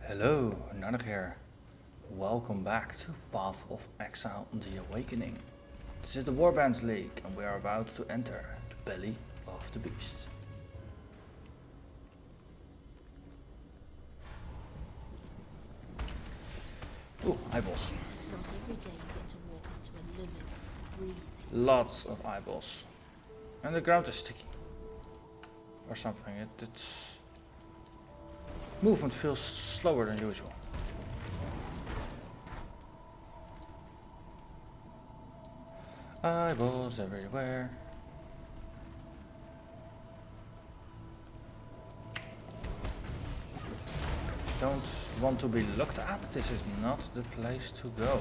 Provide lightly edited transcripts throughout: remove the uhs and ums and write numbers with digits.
Hello, Narnach here. Welcome back to Path of Exile The Awakening. This is the Warbands League and we are about to enter the belly of the beast. Ooh, eyeballs. It's not every day you get to walk into a living, breathing. Lots of eyeballs. And the ground is sticky. Or something. Its movement feels slower than usual. Eyeballs everywhere. Don't want to be looked at. This is not the place to go.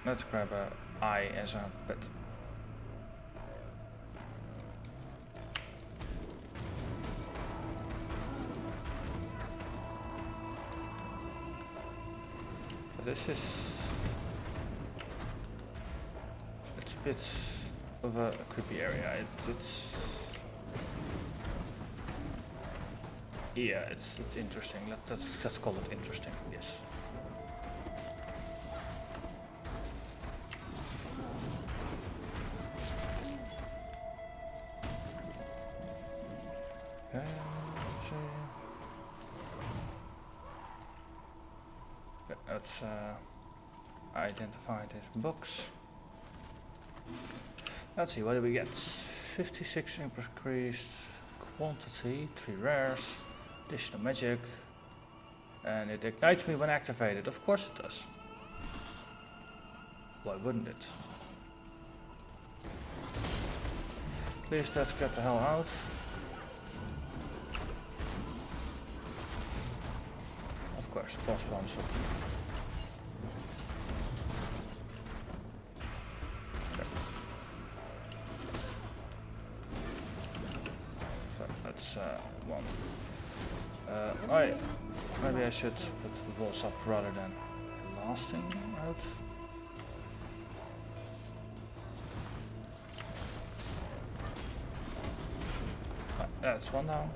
Let's grab a eye as a pet. This is... it's a bit of a creepy area. It's yeah, it's interesting. Let's call it interesting. Yes. Let's identify this box. Let's see, what do we get? 56 increased quantity, 3 rares, additional magic, and it ignites me when activated. Of course it does. Why wouldn't it? Please, let's get the hell out. Of course, boss one something. One. Maybe I should put the walls up rather than blasting out. That's one down.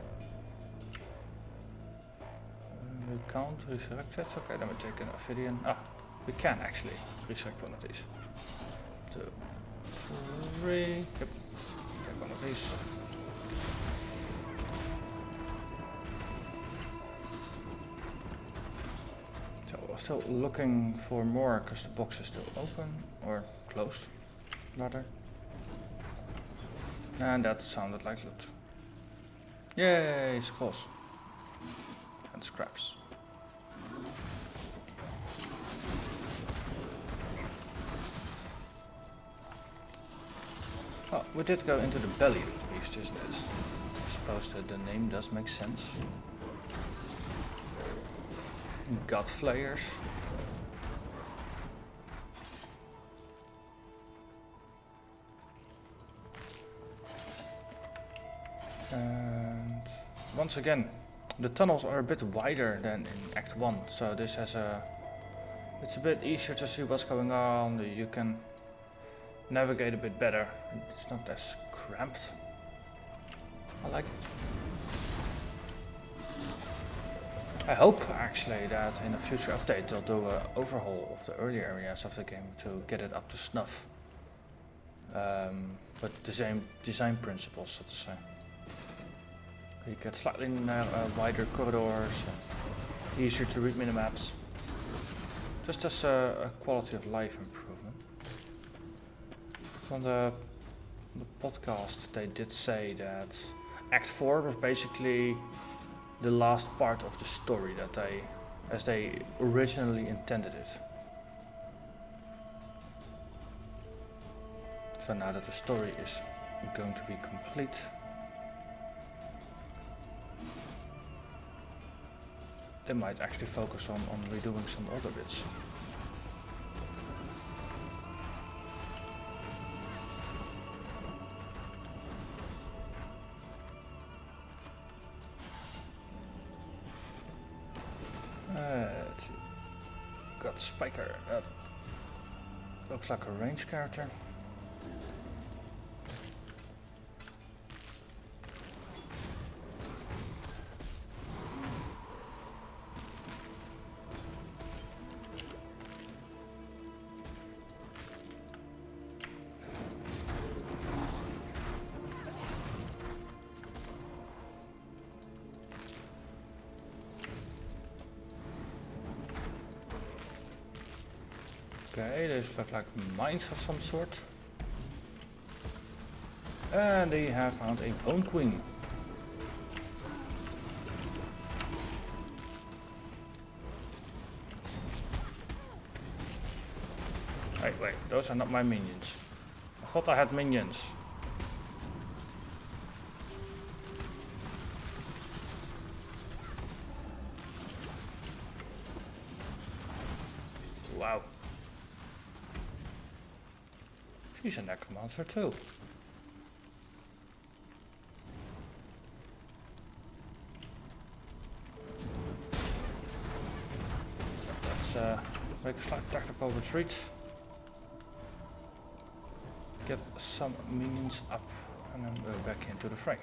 We can't resurrect it. Okay, then we take an obsidian. We can actually resurrect one of these. 2, 3. Yep. Take one of these. Still looking for more because the box is still open or closed rather, and that sounded like loot. Yay, skulls and scraps. Oh, we did go into the belly of the beast, isn't it? I suppose that the name does make sense. Gut flayers. And once again, the tunnels are a bit wider than in Act 1, so this has it's a bit easier to see what's going on. You can navigate a bit better. It's not as cramped. I like it. I hope actually that in a future update they'll do an overhaul of the earlier areas of the game to get it up to snuff. But the same design principles, so to say. You get slightly wider corridors, easier to read minimaps. Just as a quality of life improvement. On the podcast they did say that Act 4 was basically the last part of the story that as they originally intended it. So now that the story is going to be complete, they might actually focus on redoing some older bits. Let's see. Got Spiker. Looks like a range character. Okay, these look like mines of some sort. And they have found a bone queen. Wait, those are not my minions. I thought I had minions. Wow. She's a necromancer too. Let's make a slight tactical retreat. Get some minions up and then go back into the fray.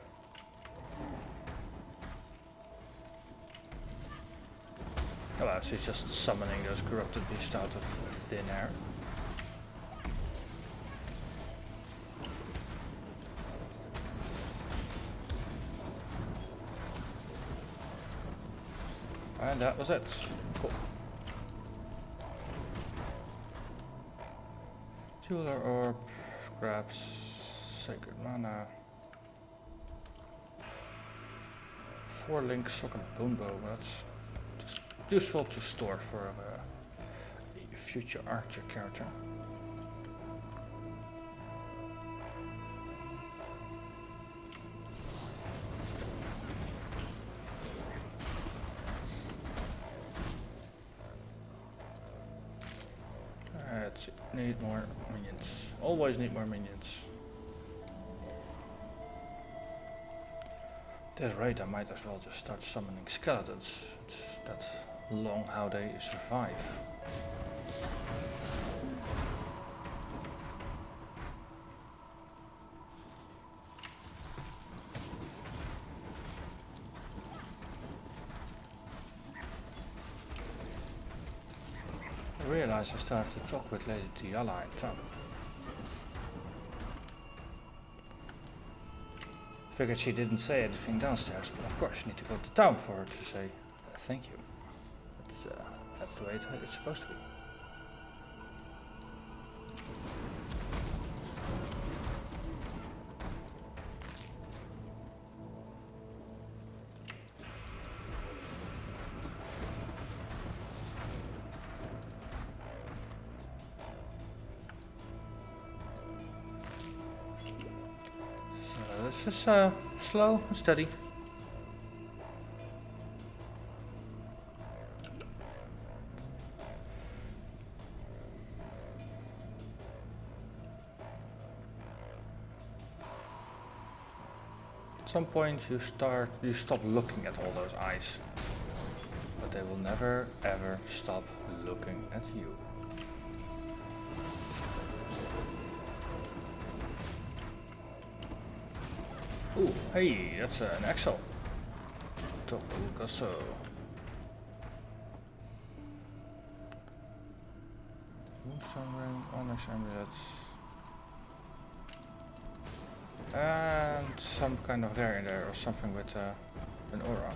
Oh well, she's just summoning those corrupted beasts out of thin air. And that was it. Cool. Jeweler Orb, scraps, sacred mana. 4 link socket bone bow. That's just useful to store for a future archer character. Let's need more minions. Always need more minions. At this rate, I might as well just start summoning skeletons. It's that long how they survive. I realize I still have to talk with Lady Tiala in town. Figured she didn't say anything downstairs, but of course you need to go to town for her to say thank you. That's the way it's supposed to be. This is slow and steady. At some point you stop looking at all those eyes, but they will never ever stop looking at you. Ooh, hey, that's an Exile. Tokugaso. Moonstone ring, onyx amulets. And some kind of rare in there, or something with an aura.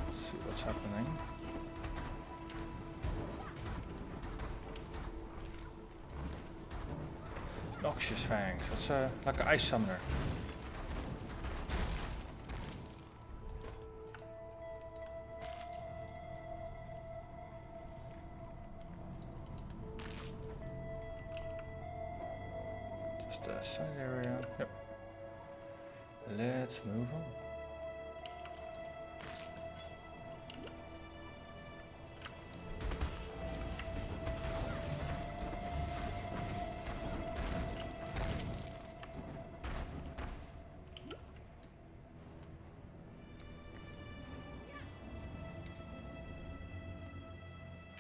Let's see what's happening. Noxious Fangs, that's like an ice summoner. Just a side area, yep. Let's move on.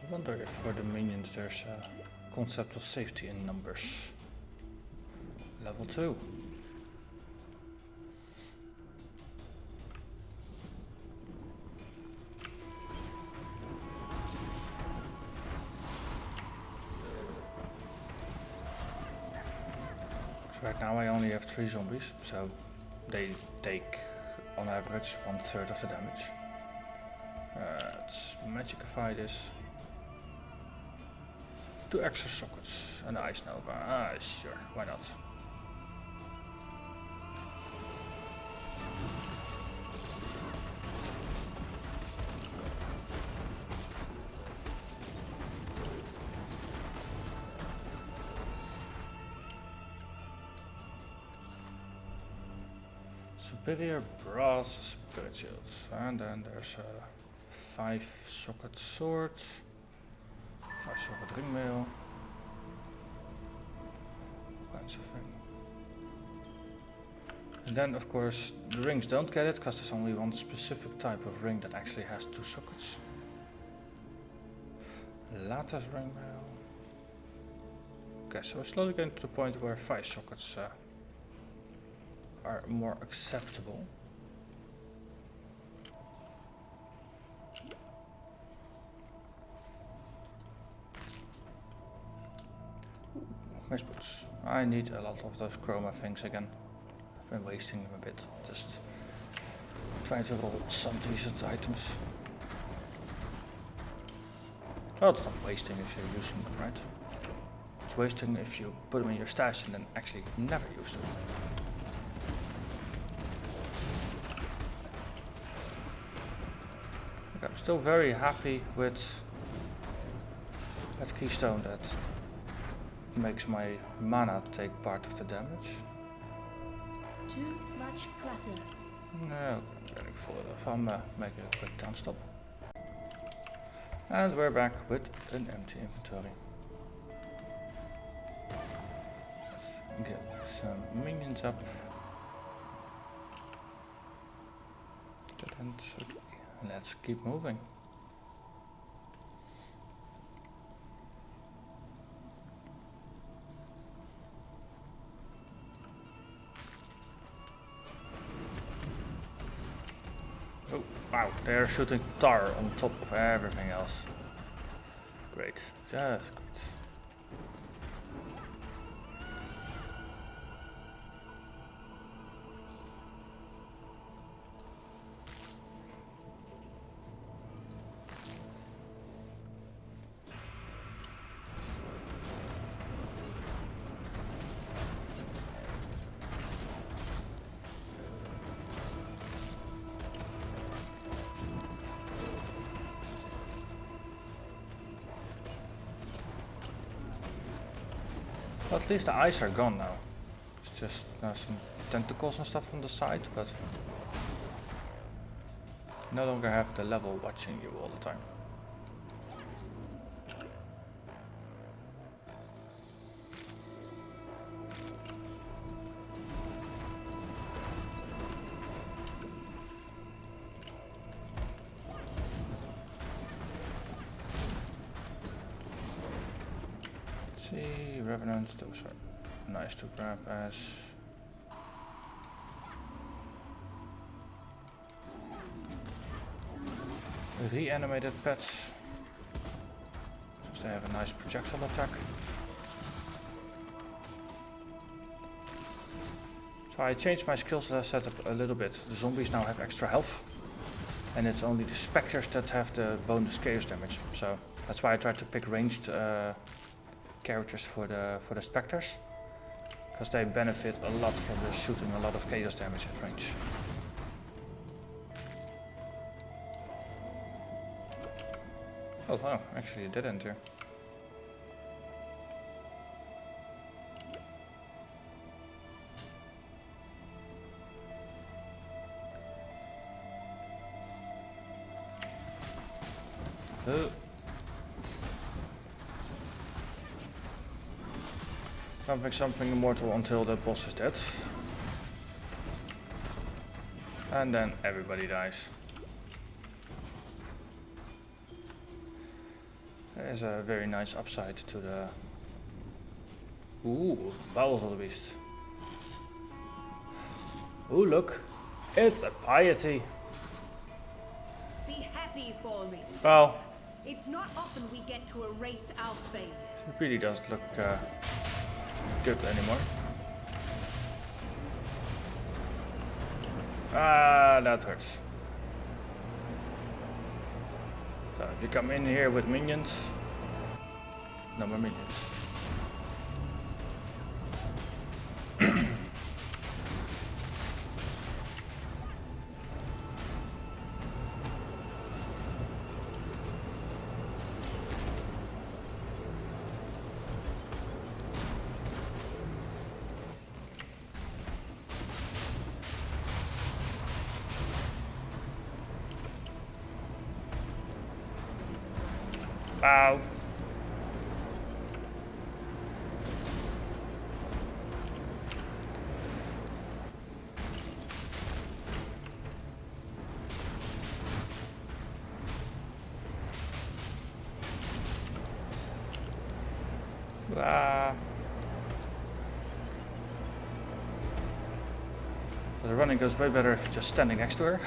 wonder if for the minions there's a concept of safety in numbers. Level 2. So right now I only have 3 zombies, so they take on average 1/3 of the damage. Let's magicify this. 2 extra sockets and Ice Nova. Ah, sure, why not? Superior brass spirit shields, and then there's a 5 socket sword, 5 socket ringmail, all kinds of things. And then of course the rings don't get it because there's only one specific type of ring that actually has 2 sockets. Lattice ringmail. Okay, so we're slowly getting to the point where 5 sockets are more acceptable. Mace boots. I need a lot of those chroma things again. I've been wasting them a bit, just trying to roll some decent items. Well, it's not wasting if you're using them, right? It's wasting if you put them in your stash and then actually never use them. Okay, I'm still very happy with that keystone that makes my mana take part of the damage. Too much clutter. No, I'm getting full enough. I'm making a quick down stop. And we're back with an empty inventory. Let's get some minions up. And okay, let's keep moving. Oh, wow, they're shooting tar on top of everything else. Great, just great. Well, at least the eyes are gone now. It's just some tentacles and stuff on the side, but no longer have the level watching you all the time. See, revenants, those are nice to grab as reanimated pets, because they have a nice projectile attack. So I changed my skill setup a little bit. The zombies now have extra health, and it's only the specters that have the bonus chaos damage. So that's why I tried to pick ranged characters for the specters, because they benefit a lot from just shooting a lot of chaos damage at range. Oh wow, actually it did enter. Can't make something immortal until the boss is dead. And then everybody dies. There's a very nice upside to the... Ooh, bowels of the beast. Ooh, look. It's a piety. Be happy for me. Well, It's not often we get to erase our failures. it really doesn't look good anymore. Ah, that hurts. So if you come in here with minions, no more minions. Ow. Ah. The running goes way better if you're just standing next to her.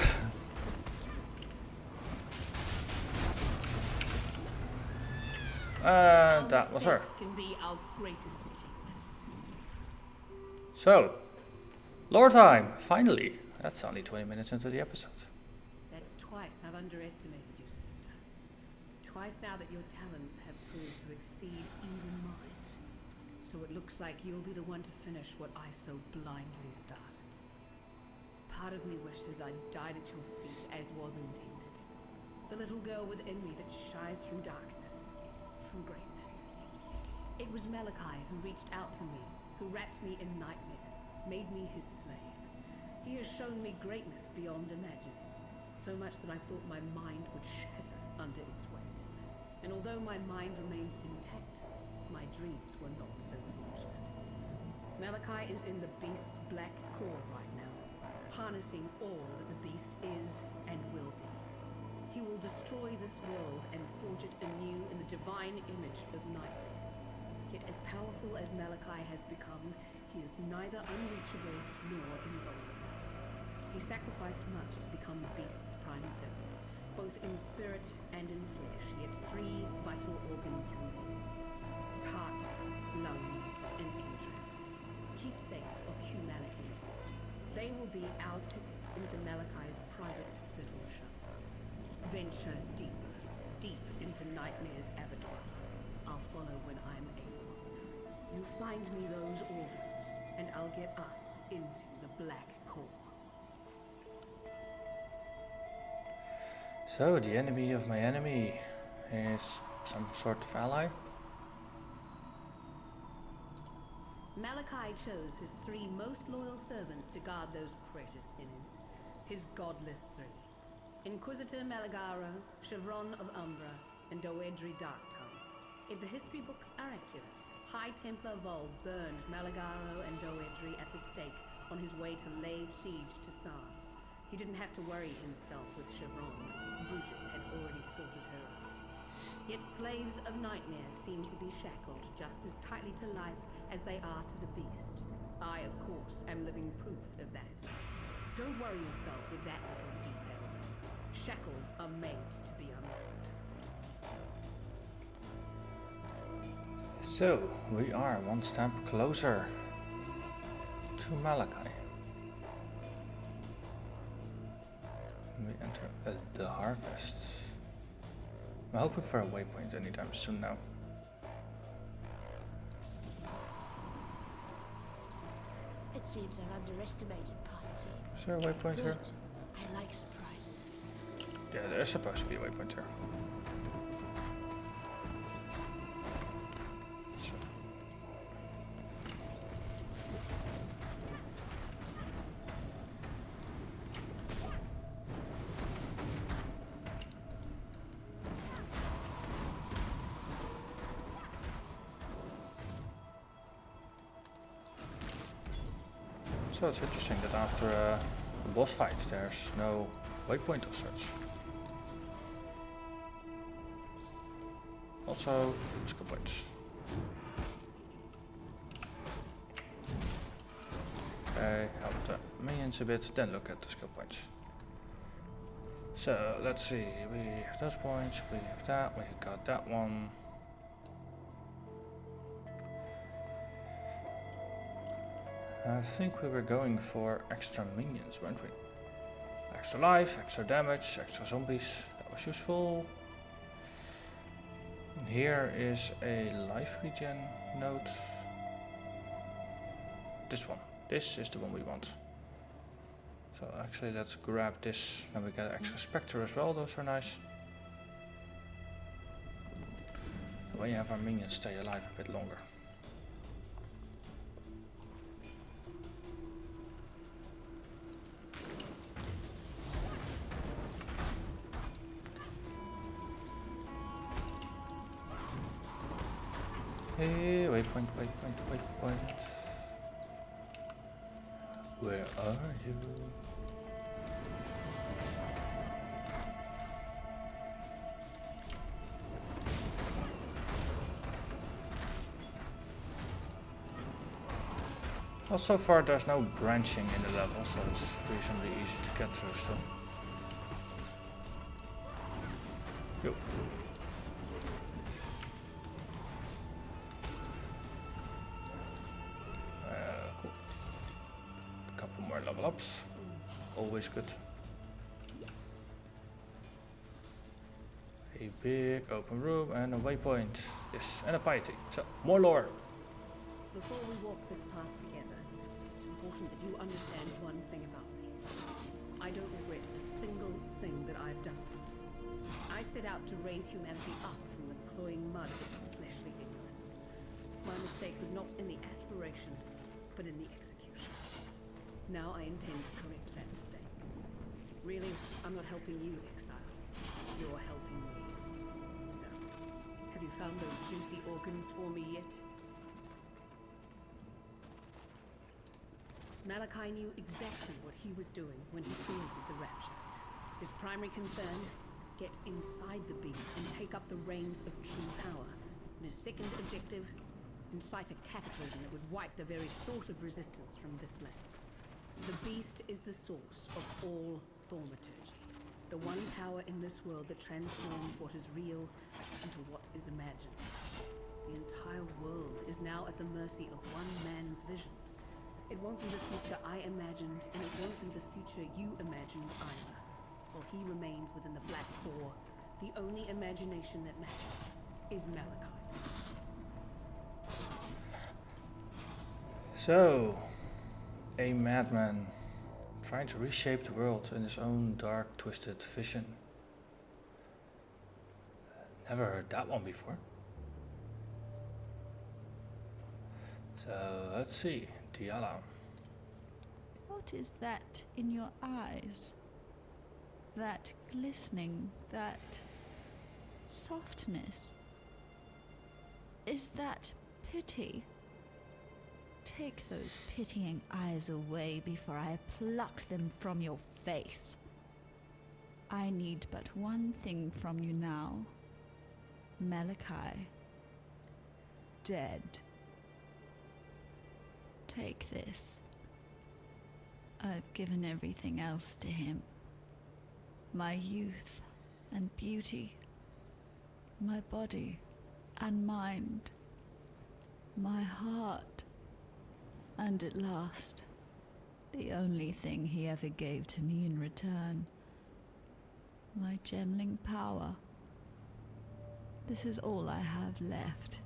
That was her. Mistakes can be our greatest achievements. So, lore time, finally. That's only 20 minutes into the episode. That's twice I've underestimated you, sister. Twice now that your talents have proved to exceed even mine. So it looks like you'll be the one to finish what I so blindly started. Part of me wishes I'd died at your feet as was intended. The little girl within me that shies from darkness, from greatness. It was Malachi who reached out to me, who wrapped me in nightmare, made me his slave. He has shown me greatness beyond imagining, so much that I thought my mind would shatter under its weight. And although my mind remains intact, my dreams were not so fortunate. Malachi is in the beast's black core right now, harnessing all that the beast is and will be. He will destroy this world and forge it anew in the divine image of nightmare. Yet as powerful as Malachi has become, he is neither unreachable nor invulnerable. He sacrificed much to become the beast's prime servant, both in spirit and in flesh, yet 3 vital organs remain: his heart, lungs, and entrails, keepsakes of humanity lost. They will be our tickets into Malachi's private little show. Venture deeper, deep into Nightmare's abattoir. I'll follow when I'm able. You find me those organs, and I'll get us into the black core. So, the enemy of my enemy is some sort of ally? Malachi chose his 3 most loyal servants to guard those precious innards. His godless 3. Inquisitor Malagaro, Chevron of Umbra, and Doedri Darktongue. If the history books are accurate, High Templar Vol burned Malagaro and Doedri at the stake on his way to lay siege to Sarn. He didn't have to worry himself with Chevron. Brutus had already sorted her out. Yet slaves of Nightmare seem to be shackled just as tightly to life as they are to the beast. I, of course, am living proof of that. Don't worry yourself with that little detail, though. Shackles are made to be unlocked. So, we are one step closer to Malachi. We enter the harvest. I'm hoping for a waypoint anytime soon now. It seems I've underestimated piety. Is there a waypoint here? Good. I like surprises. Yeah, there's supposed to be a waypoint here. So. So it's interesting that after a boss fight there's no waypoint of such. Also, skill points. Okay, help the minions a bit, then look at the skill points. So, let's see, we have those points, we have that, we got that one. I think we were going for extra minions, weren't we? Extra life, extra damage, extra zombies, that was useful. Here is a life regen node. This one. This is the one we want. So actually let's grab this and we get extra Spectre as well, those are nice. When you have our minions stay alive a bit longer. Hey, waypoint, waypoint, waypoint. Where are you? Well, so far there's no branching in the level, so it's reasonably easy to get through still. Yo. Cool. A couple more level ups. Always good. A big open room and a waypoint. Yes, and a piety. So, more lore. Before we walk this path together, it's important that you understand one thing about me. I don't regret a single thing that I've done. I set out to raise humanity up from the cloying mud of its fleshly ignorance. My mistake was not in the aspiration, but in the execution. Now I intend to correct that mistake. Really, I'm not helping you, Exile. You're helping me. So, have you found those juicy organs for me yet? Malachi knew exactly what he was doing when he created the Rapture. His primary concern, get inside the beast and take up the reins of true power. And his second objective, incite a cataclysm that would wipe the very thought of resistance from this land. The beast is the source of all thaumaturgy. The one power in this world that transforms what is real into what is imagined. The entire world is now at the mercy of one man's vision. It won't be the future I imagined, and it won't be the future you imagined either. While he remains within the Black Four, the only imagination that matters is Malachi's. So, a madman trying to reshape the world in his own dark, twisted vision. Never heard that one before. So, let's see. Tiala. What is that in your eyes? That glistening, that softness? Is that pity? Take those pitying eyes away before I pluck them from your face. I need but one thing from you now. Malachi. Dead. Take this. I've given everything else to him. My youth and beauty. My body and mind. My heart. And at last, the only thing he ever gave to me in return. My gemling power. This is all I have left.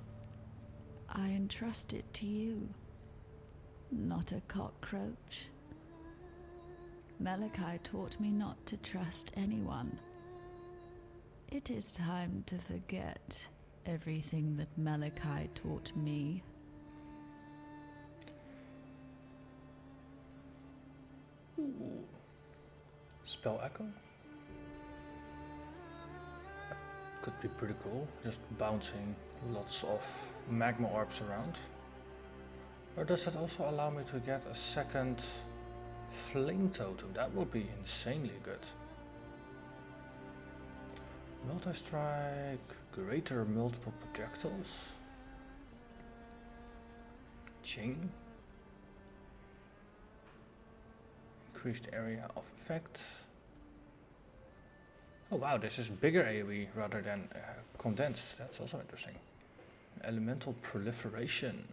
I entrust it to you. Not a cockroach. Malachi taught me not to trust anyone. It is time to forget everything that Malachi taught me. Ooh. Spell Echo? Could be pretty cool, just bouncing lots of Magma Orbs around. Or does that also allow me to get a second Flame Totem? That would be insanely good. Multi-strike, greater multiple projectiles. Chain. Increased area of effect. Oh wow, this is bigger AoE rather than condensed. That's also interesting. Elemental proliferation.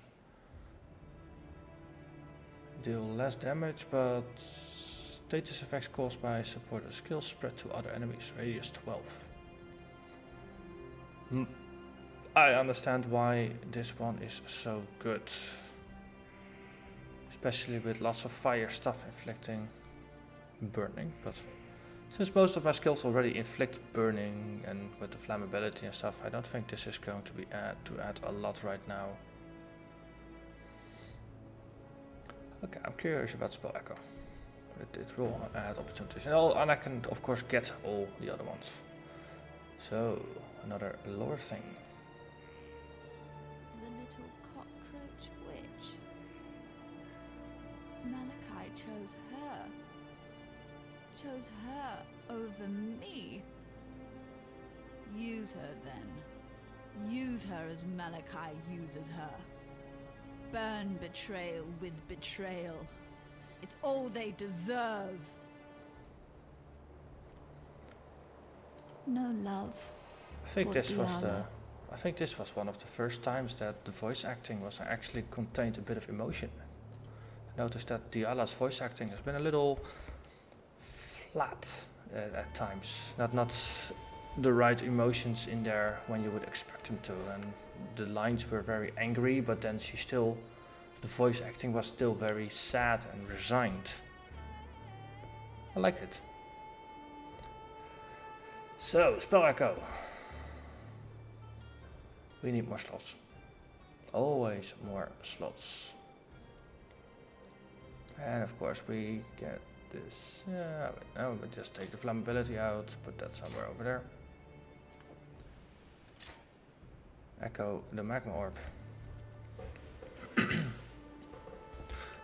Deal less damage, but status effects caused by supported skills spread to other enemies. Radius 12. I understand why this one is so good. Especially with lots of fire stuff inflicting burning, but since most of my skills already inflict burning and with the flammability and stuff, I don't think this is going to be add a lot right now. Okay, I'm curious about Spell Echo. It will add opportunities, and I can of course get all the other ones. So another lore thing. The little cockroach witch. Malachi chose her. Chose her over me. Use her then. Use her as Malachi uses her. Burn betrayal with betrayal. It's all they deserve. No love. I think for this was Diala. I think this was one of the first times that the voice acting was actually contained a bit of emotion. I noticed that Diala's voice acting has been a little flat at times. Not the right emotions in there when you would expect them to. And the lines were very angry, but then the voice acting was still very sad and resigned. I like it. So, Spell Echo. We need more slots. Always more slots. And of course we get this. No, we just take the flammability out, put that somewhere over there. Echo the Magma Orb.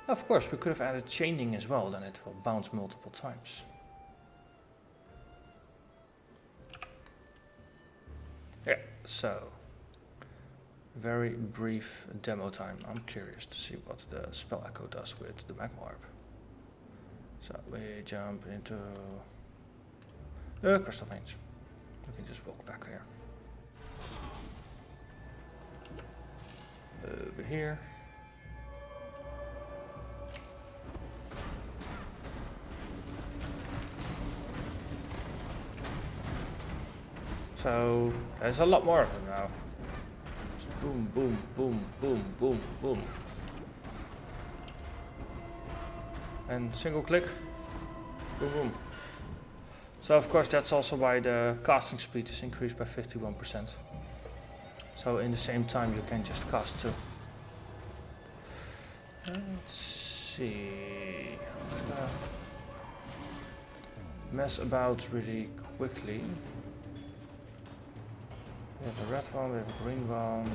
Of course, we could have added chaining as well, then it will bounce multiple times. Yeah, so very brief demo time. I'm curious to see what the Spell Echo does with the Magma Orb. So we jump into the crystal veins. We can just walk back here. Over here. So there's a lot more of them now. Just boom, boom, boom, boom, boom, boom. And single click. Boom, boom. So of course that's also why the casting speed is increased by 51%. So in the same time you can just cast two. Let's see. I'm gonna mess about really quickly. We have a red one, we have a green one.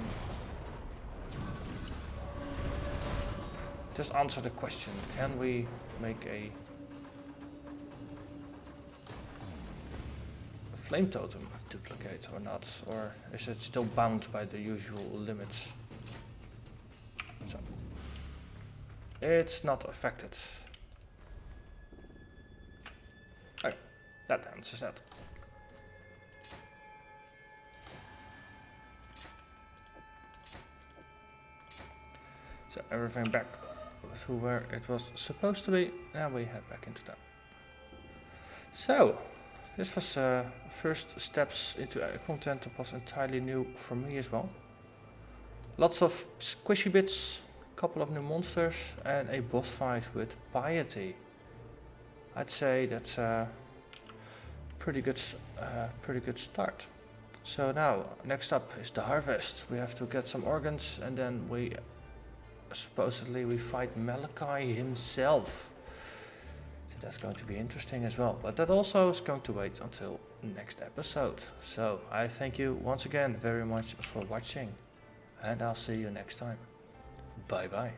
Just answer the question, can we make a flame totem duplicate or not? Or is it still bound by the usual limits? So, it's not affected. Okay, that answers that. So everything back to where it was supposed to be. Now we head back into town. So, this was first steps into content that was entirely new for me as well. Lots of squishy bits, a couple of new monsters, and a boss fight with Piety. I'd say that's a pretty good start. So now, next up is the harvest. We have to get some organs, and then supposedly we fight Malachi himself. So that's going to be interesting as well. But that also is going to wait until next episode. So I thank you once again very much for watching. And I'll see you next time. Bye bye.